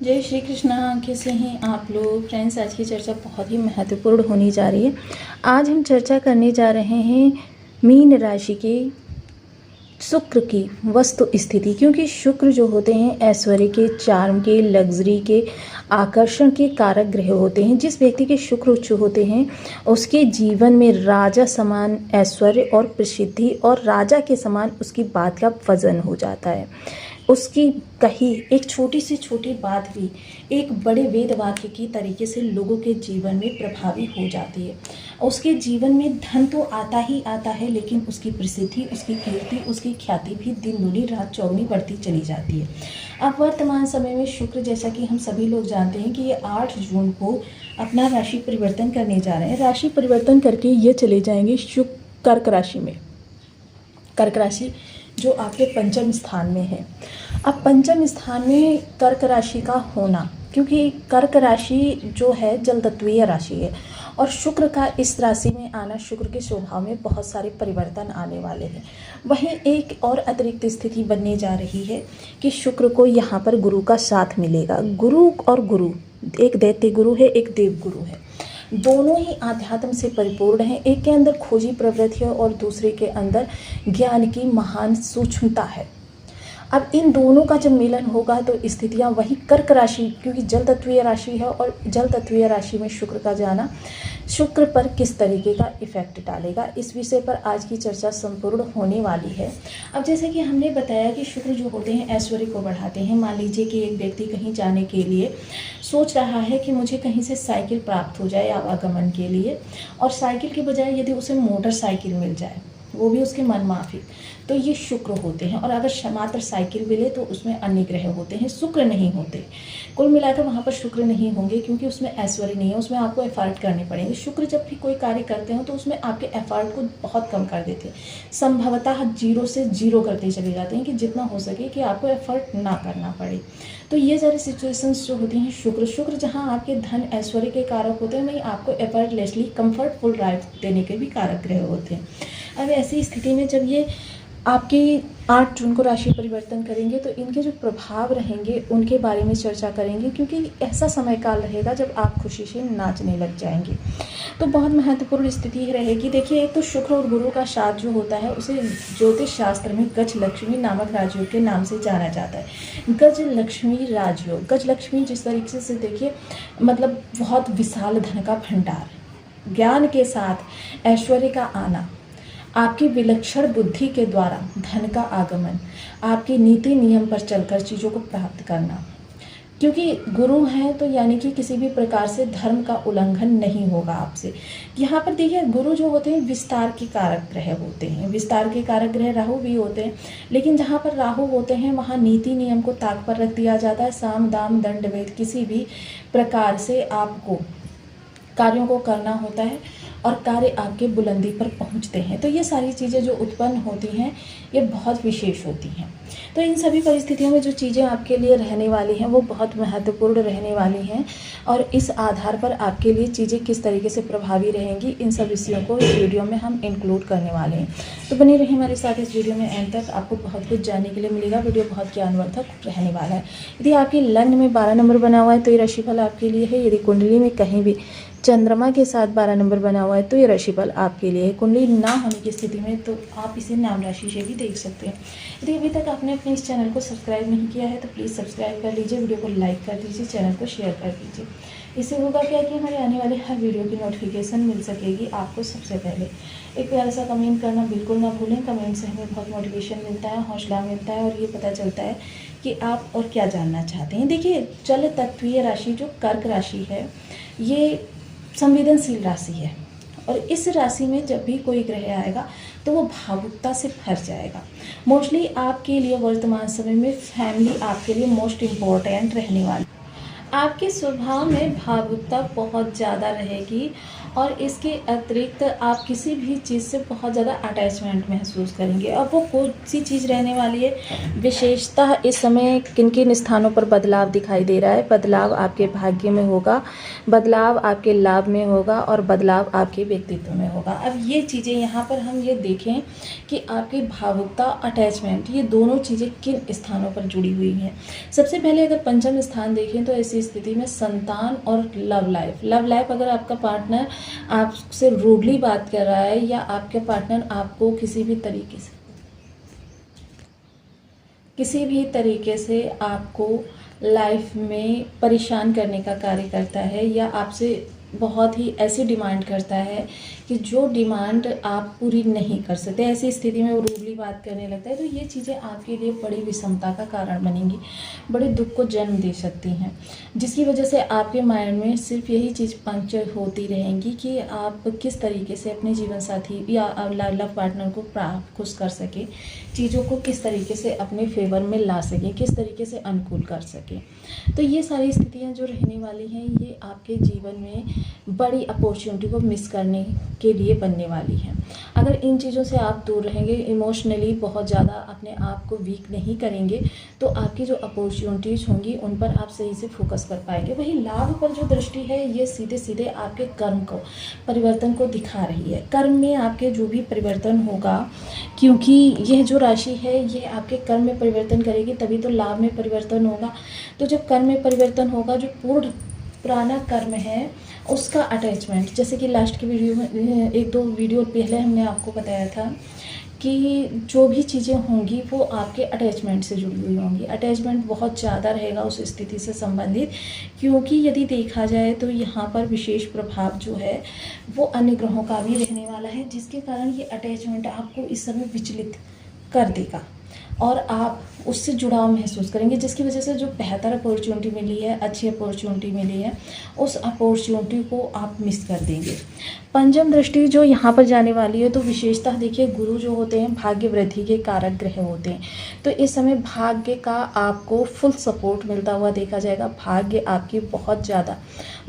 जय श्री कृष्णा। कैसे हैं आप लोग फ्रेंड्स? आज की चर्चा बहुत ही महत्वपूर्ण होने जा रही है। आज हम चर्चा करने जा रहे हैं मीन राशि के शुक्र की वस्तु स्थिति, क्योंकि शुक्र जो होते हैं ऐश्वर्य के, चार्म के, लग्जरी के, आकर्षण के कारक ग्रह होते हैं। जिस व्यक्ति के शुक्र उच्च होते हैं उसके जीवन में राजा समान ऐश्वर्य और प्रसिद्धि और राजा के समान उसकी बात का वजन हो जाता है। उसकी कही एक छोटी से छोटी बात भी एक बड़े वेद वाक्य की तरीके से लोगों के जीवन में प्रभावी हो जाती है। उसके जीवन में धन तो आता ही आता है, लेकिन उसकी प्रसिद्धि, उसकी कीर्ति, उसकी ख्याति भी दिन दूनी रात चौगुनी बढ़ती चली जाती है। अब वर्तमान समय में शुक्र, जैसा कि हम सभी लोग जानते हैं कि ये 8 जून को अपना राशि परिवर्तन करने जा रहे हैं। राशि परिवर्तन करके ये चले जाएंगे शुक्र कर्क राशि में। कर्क राशि जो आपके पंचम स्थान में है। अब पंचम स्थान में कर्क राशि का होना, क्योंकि कर्क राशि जो है जल तत्वीय राशि है और शुक्र का इस राशि में आना, शुक्र के स्वभाव में बहुत सारे परिवर्तन आने वाले हैं। वहीं एक और अतिरिक्त स्थिति बनने जा रही है कि शुक्र को यहाँ पर गुरु का साथ मिलेगा। गुरु और गुरु, एक दैत्य गुरु है, एक देव गुरु है। दोनों ही आध्यात्म से परिपूर्ण हैं। एक के अंदर खोजी प्रवृत्ति है और दूसरे के अंदर ज्ञान की महान सूक्ष्मता है। अब इन दोनों का जब मिलन होगा तो स्थितियाँ वही कर्क राशि, क्योंकि जल तत्वीय राशि है और जल तत्वीय राशि में शुक्र का जाना शुक्र पर किस तरीके का इफेक्ट डालेगा, इस विषय पर आज की चर्चा संपूर्ण होने वाली है। अब जैसे कि हमने बताया कि शुक्र जो होते हैं ऐश्वर्य को बढ़ाते हैं। मान लीजिए कि एक व्यक्ति कहीं जाने के लिए सोच रहा है कि मुझे कहीं से साइकिल प्राप्त हो जाए आवागमन के लिए, और साइकिल के बजाय यदि उसे मोटरसाइकिल मिल जाए, वो भी उसके मन माफिक, तो ये शुक्र होते हैं। और अगर मात्र साइकिल मिले तो उसमें अन्य ग्रह होते हैं, शुक्र नहीं होते। कुल मिलाकर वहाँ पर शुक्र नहीं होंगे, क्योंकि उसमें ऐश्वर्य नहीं है, उसमें आपको एफर्ट करने पड़ेंगे। शुक्र जब भी कोई कार्य करते हैं तो उसमें आपके एफर्ट को बहुत कम कर देते हैं, संभवतः 0 से 0 करते चले जाते हैं कि जितना हो सके कि आपको एफर्ट ना करना पड़े। तो ये सारी सिचुएशंस जो होती हैं शुक्र जहाँ आपके धन ऐश्वर्य के कारक होते हैं, वहीं आपको एफर्टलेसली कंफर्टफुल लाइफ देने के भी कारक ग्रह होते हैं। अब ऐसी स्थिति में जब ये आपकी 8 जून को राशि परिवर्तन करेंगे तो इनके जो प्रभाव रहेंगे उनके बारे में चर्चा करेंगे, क्योंकि ऐसा समय काल रहेगा जब आप खुशी से नाचने लग जाएंगे। तो बहुत महत्वपूर्ण स्थिति रहेगी। देखिए, एक तो शुक्र और गुरु का साथ जो होता है उसे ज्योतिष शास्त्र में गज लक्ष्मी नामक राजयोग के नाम से जाना जाता है। गज लक्ष्मी राजयोग, गज लक्ष्मी जिस तरीके से देखिए मतलब बहुत विशाल धन का भंडार, ज्ञान के साथ ऐश्वर्य का आना, आपकी विलक्षण बुद्धि के द्वारा धन का आगमन, आपकी नीति नियम पर चलकर चीज़ों को प्राप्त करना। क्योंकि गुरु हैं तो यानी कि किसी भी प्रकार से धर्म का उल्लंघन नहीं होगा आपसे। यहाँ पर देखिए, गुरु जो होते हैं विस्तार के कारक ग्रह होते हैं। विस्तार के कारक ग्रह राहु भी होते हैं, लेकिन जहाँ पर राहु होते हैं वहाँ नीति नियम को ताक पर रख दिया जाता है। साम दाम दंड भेद, किसी भी प्रकार से आपको कार्यों को करना होता है और कार्य आपके बुलंदी पर पहुंचते हैं। तो ये सारी चीज़ें जो उत्पन्न होती हैं ये बहुत विशेष होती हैं। तो इन सभी परिस्थितियों में जो चीज़ें आपके लिए रहने वाली हैं वो बहुत महत्वपूर्ण रहने वाली हैं, और इस आधार पर आपके लिए चीज़ें किस तरीके से प्रभावी रहेंगी, इन सब विषयों को इस वीडियो में हम इंक्लूड करने वाले हैं। तो बने रहिए हमारे साथ इस वीडियो में, एंड तक आपको बहुत कुछ जानने के लिए मिलेगा। वीडियो बहुत ज्ञानवर्धक रहने वाला है। यदि आपके लग्न में 12 नंबर बना हुआ है तो ये राशिफल आपके लिए है। यदि कुंडली में कहीं भी चंद्रमा के साथ 12 नंबर बना हुआ है तो ये राशिफल आपके लिए है। कुंडली ना होने की स्थिति में तो आप इसे नाम राशि से भी देख सकते हैं। यदि अभी तक आपने अपने इस चैनल को सब्सक्राइब नहीं किया है तो प्लीज़ सब्सक्राइब कर लीजिए, वीडियो को लाइक कर दीजिए, चैनल को शेयर कर दीजिए। इससे होगा क्या कि हमारे आने वाले हर वीडियो की नोटिफिकेशन मिल सकेगी आपको सबसे पहले। एक प्यारा सा कमेंट करना बिल्कुल ना भूलें। कमेंट से हमें बहुत मोटिवेशन मिलता है, हौसला मिलता है, और ये पता चलता है कि आप और क्या जानना चाहते हैं। देखिए, जल तत्वीय राशि जो कर्क राशि है ये संवेदनशील राशि है, और इस राशि में जब भी कोई ग्रह आएगा तो वो भावुकता से भर जाएगा। मोस्टली आपके लिए वर्तमान समय में फैमिली आपके लिए मोस्ट इम्पोर्टेंट रहने वाली। आपके स्वभाव में भावुकता बहुत ज़्यादा रहेगी और इसके अतिरिक्त आप किसी भी चीज़ से बहुत ज़्यादा अटैचमेंट महसूस करेंगे और वो कौन सी चीज़ रहने वाली है। विशेषतः इस समय किन किन स्थानों पर बदलाव दिखाई दे रहा है। बदलाव आपके भाग्य में होगा, बदलाव आपके लाभ में होगा और बदलाव आपके व्यक्तित्व में होगा। अब ये चीज़ें यहाँ पर हम ये देखें कि आपकी भावुकता, अटैचमेंट, ये दोनों चीज़ें किन स्थानों पर जुड़ी हुई हैं। सबसे पहले अगर पंचम स्थान देखें तो ऐसी स्थिति में संतान और लव लाइफ अगर आपका पार्टनर आपसे रूडली बात कर रहा है या आपके पार्टनर आपको किसी भी तरीके से आपको लाइफ में परेशान करने का कार्य करता है या आपसे बहुत ही ऐसी डिमांड करता है कि जो डिमांड आप पूरी नहीं कर सकते, ऐसी स्थिति में वो रूडली बात करने लगता है, तो ये चीज़ें आपके लिए बड़ी विषमता का कारण बनेंगी, बड़े दुख को जन्म दे सकती हैं, जिसकी वजह से आपके माइंड में सिर्फ यही चीज़ पंक्चर होती रहेंगी कि आप किस तरीके से अपने जीवन साथी या लव पार्टनर को खुश कर सकें, चीज़ों को किस तरीके से अपने फेवर में ला सकें, किस तरीके से अनुकूल कर सकें। तो ये सारी स्थितियाँ जो रहने वाली हैं ये आपके जीवन में बड़ी अपॉर्चुनिटी को मिस करने के लिए बनने वाली है। अगर इन चीज़ों से आप दूर रहेंगे, इमोशनली बहुत ज़्यादा अपने आप को वीक नहीं करेंगे, तो आपकी जो अपॉर्चुनिटीज़ होंगी उन पर आप सही से फोकस कर पाएंगे। वही लाभ पर जो दृष्टि है ये सीधे सीधे आपके कर्म को, परिवर्तन को दिखा रही है। कर्म में आपके जो भी परिवर्तन होगा, क्योंकि यह जो राशि है ये आपके कर्म में परिवर्तन करेगी, तभी तो लाभ में परिवर्तन होगा। तो जब कर्म में परिवर्तन होगा, जो पुराना कर्म है उसका अटैचमेंट, जैसे कि लास्ट की वीडियो में 1-2 वीडियो पहले हमने आपको बताया था कि जो भी चीज़ें होंगी वो आपके अटैचमेंट से जुड़ी हुई होंगी। अटैचमेंट बहुत ज़्यादा रहेगा उस स्थिति से संबंधित, क्योंकि यदि देखा जाए तो यहाँ पर विशेष प्रभाव जो है वो अन्य ग्रहों का भी रहने वाला है, जिसके कारण ये अटैचमेंट आपको इस समय विचलित कर देगा और आप उससे जुड़ाव महसूस करेंगे, जिसकी वजह से जो बेहतर अपॉर्चुनिटी मिली है, अच्छी अपॉर्चुनिटी मिली है, उस अपॉर्चुनिटी को आप मिस कर देंगे। पंचम दृष्टि जो यहाँ पर जाने वाली है तो विशेषतः देखिए, गुरु जो होते हैं भाग्य वृद्धि के कारक ग्रह होते हैं, तो इस समय भाग्य का आपको फुल सपोर्ट मिलता हुआ देखा जाएगा। भाग्य आपकी बहुत ज़्यादा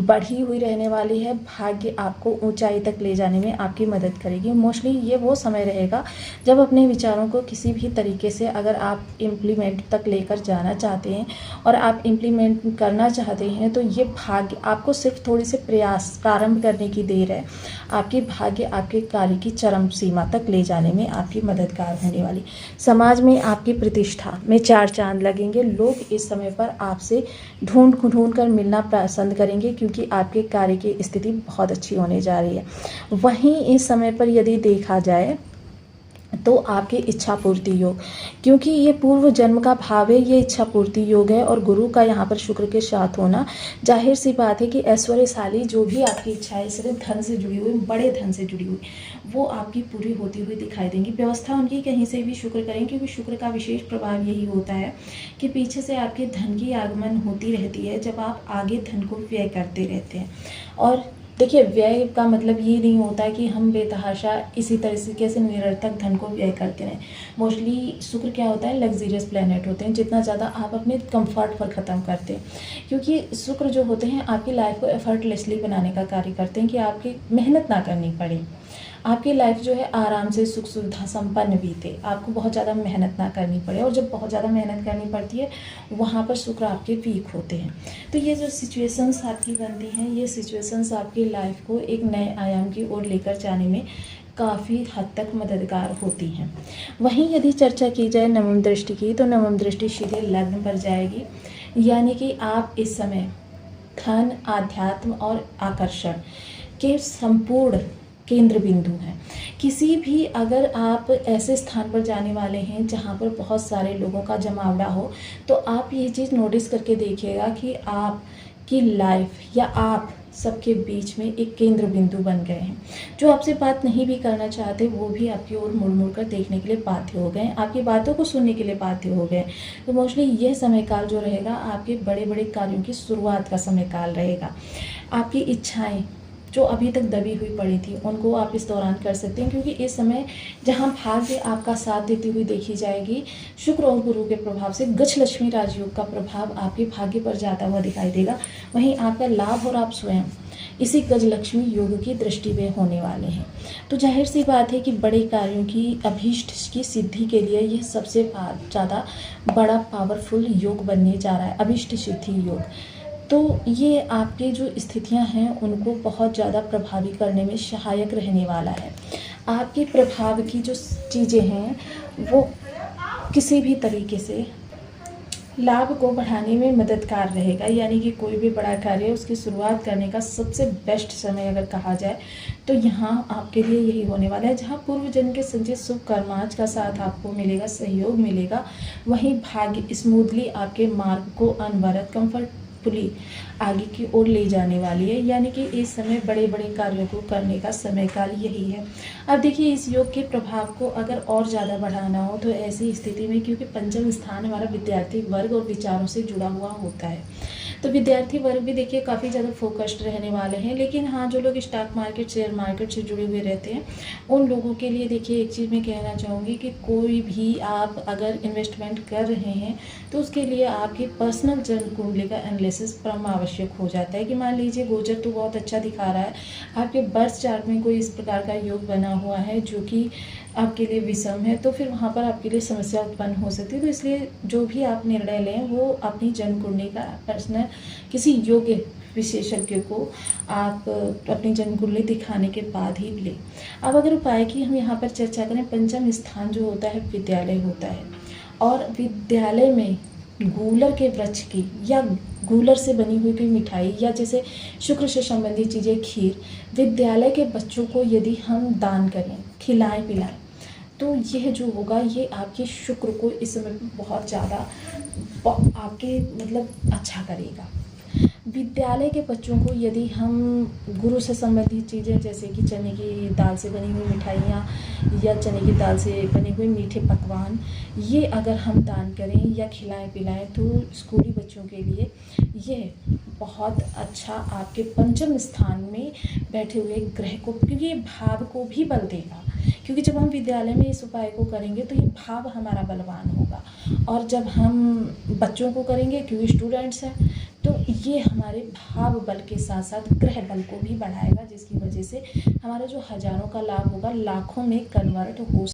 बढ़ी हुई रहने वाली है, भाग्य आपको ऊंचाई तक ले जाने में आपकी मदद करेगी। मोस्टली ये वो समय रहेगा जब अपने विचारों को किसी भी तरीके से अगर आप इम्प्लीमेंट तक लेकर जाना चाहते हैं और आप इम्प्लीमेंट करना चाहते हैं, तो ये भाग्य आपको सिर्फ थोड़ी से प्रयास प्रारंभ करने की देर है। आपकी भाग्य आपके कार्य की चरम सीमा तक ले जाने में आपकी मददगार होने वाली। समाज में आपकी प्रतिष्ठा में 4 चांद लगेंगे। लोग इस समय पर आपसे ढूंढ कर मिलना पसंद करेंगे, क्योंकि आपके कार्य की स्थिति बहुत अच्छी होने जा रही है। वहीं इस समय पर यदि देखा जाए तो आपके इच्छा पूर्ति योग, क्योंकि ये पूर्व जन्म का भाव है, ये इच्छा पूर्ति योग है और गुरु का यहाँ पर शुक्र के साथ होना, जाहिर सी बात है कि ऐश्वर्यशाली जो भी आपकी इच्छा है, सिर्फ धन से जुड़ी हुई, बड़े धन से जुड़ी हुई, वो आपकी पूरी होती हुई दिखाई देंगी। व्यवस्था उनकी कहीं से भी शुक्र करें, क्योंकि शुक्र का विशेष प्रभाव यही होता है कि पीछे से आपके धन की आगमन होती रहती है जब आप आगे धन को व्यय करते रहते हैं। और देखिए, व्यय का मतलब ये नहीं होता है कि हम बेतहाशा इसी तरीके से निरर्थक धन को व्यय करते रहें। मोस्टली शुक्र क्या होता है, लग्जरियस प्लैनेट होते हैं, जितना ज़्यादा आप अपने कंफर्ट पर ख़त्म करते हैं, क्योंकि शुक्र जो होते हैं आपकी लाइफ को एफर्टलेसली बनाने का कार्य करते हैं कि आपकी मेहनत ना करनी पड़े, आपकी लाइफ जो है आराम से सुख सुविधा संपन्न बीते, आपको बहुत ज़्यादा मेहनत ना करनी पड़े। और जब बहुत ज़्यादा मेहनत करनी पड़ती है वहाँ पर शुक्र आपके वीक होते हैं। तो ये जो सिचुएशंस आपकी बनती हैं, ये सिचुएशंस आपकी लाइफ को एक नए आयाम की ओर लेकर जाने में काफ़ी हद तक मददगार होती हैं। वहीं यदि चर्चा की जाए नवम दृष्टि की, तो नवम दृष्टि सीधे लग्न पर जाएगी, यानी कि आप इस समय धन, आध्यात्म और आकर्षण के संपूर्ण केंद्र बिंदु हैं। किसी भी अगर आप ऐसे स्थान पर जाने वाले हैं जहाँ पर बहुत सारे लोगों का जमावड़ा हो, तो आप ये चीज़ नोटिस करके देखिएगा कि आपकी लाइफ या आप सबके बीच में एक केंद्र बिंदु बन गए हैं। जो आपसे बात नहीं भी करना चाहते वो भी आपकी ओर मुड़ कर देखने के लिए बाध्य हो गए, आपकी बातों को सुनने के लिए बाध्य हो गए। तो मोस्टली यह समय काल जो रहेगा आपके बड़े बड़े कार्यों की शुरुआत का समय काल रहेगा। आपकी इच्छाएं जो अभी तक दबी हुई पड़ी थी उनको आप इस दौरान कर सकते हैं, क्योंकि इस समय जहाँ भाग्य आपका साथ देती हुई देखी जाएगी, शुक्र और गुरु के प्रभाव से गजलक्ष्मी राजयोग का प्रभाव आपके भाग्य पर जाता हुआ दिखाई देगा। वहीं आपका लाभ और आप स्वयं इसी गजलक्ष्मी योग की दृष्टि में होने वाले हैं। तो जाहिर सी बात है कि बड़े कार्यों की अभीष्ट की सिद्धि के लिए यह सबसे ज़्यादा बड़ा पावरफुल योग बनने जा रहा है, अभीष्ट सिद्धि योग। तो ये आपके जो स्थितियां हैं उनको बहुत ज़्यादा प्रभावी करने में सहायक रहने वाला है। आपके प्रभाव की जो चीज़ें हैं वो किसी भी तरीके से लाभ को बढ़ाने में मददगार रहेगा, यानी कि कोई भी बड़ा कार्य उसकी शुरुआत करने का सबसे बेस्ट समय अगर कहा जाए तो यहाँ आपके लिए यही होने वाला है। जहाँ पूर्व जन्म के संचित शुभ कर्माच का साथ आपको मिलेगा, सहयोग मिलेगा, वहीं भाग्य स्मूथली आपके मार्ग को अनवरत कंफर्टफुली आगे की ओर ले जाने वाली है। यानी कि इस समय बड़े बड़े कार्यों को करने का समय काल यही है। अब देखिए, इस योग के प्रभाव को अगर और ज़्यादा बढ़ाना हो तो ऐसी स्थिति में, क्योंकि पंचम स्थान हमारा विद्यार्थी वर्ग और विचारों से जुड़ा हुआ होता है, तो विद्यार्थी वर्ग भी देखिए काफ़ी ज़्यादा फोकस्ड रहने वाले हैं। लेकिन हाँ, जो लोग स्टॉक मार्केट, शेयर मार्केट से जुड़े हुए रहते हैं उन लोगों के लिए देखिए एक चीज़ मैं कहना चाहूँगी कि कोई भी आप अगर इन्वेस्टमेंट कर रहे हैं तो उसके लिए आपकी पर्सनल जन्म कुंडली का एनालिसिस परम आवश्यक हो जाता है। कि मान लीजिए गोचर तो बहुत अच्छा दिखा रहा है, आपके बर्थ चार्ट में कोई इस प्रकार का योग बना हुआ है जो कि आपके लिए विषम है, तो फिर वहाँ पर आपके लिए समस्या उत्पन्न हो सकती है। तो इसलिए जो भी आप निर्णय लें वो अपनी जन्म कुंडली का पर्सनल किसी योग्य विशेषज्ञ को आप अपनी जन्म कुंडली दिखाने के बाद ही लें। अब अगर उपाय की हम यहाँ पर चर्चा करें, पंचम स्थान जो होता है विद्यालय होता है, और विद्यालय में गूलर के वृक्ष की या गूलर से बनी हुई कोई मिठाई या जैसे शुक्र से संबंधित चीज़ें, खीर, विद्यालय के बच्चों को यदि हम दान करें, खिलाएं पिलाएं, तो यह जो होगा ये आपके शुक्र को इस समय बहुत ज़्यादा आपके अच्छा करेगा। विद्यालय के बच्चों को यदि हम गुरु से संबंधित चीज़ें जैसे कि चने की दाल से बनी हुई मिठाइयाँ या चने की दाल से बने हुए मीठे पकवान, ये अगर हम दान करें या खिलाएं पिलाएं तो स्कूली बच्चों के लिए ये बहुत अच्छा आपके पंचम स्थान में बैठे हुए ग्रह को, क्योंकि ये भाव को भी बल देगा। क्योंकि जब हम विद्यालय में इस उपाय को करेंगे तो ये भाव हमारा बलवान होगा, और जब हम बच्चों को करेंगे क्योंकि स्टूडेंट्स हैं तो ये हमारे भाव बल के साथ साथ ग्रह बल को भी बढ़ाएगा, जिसकी वजह से हमारा जो हजारों का लाभ होगा लाखों में कन्वर्ट हो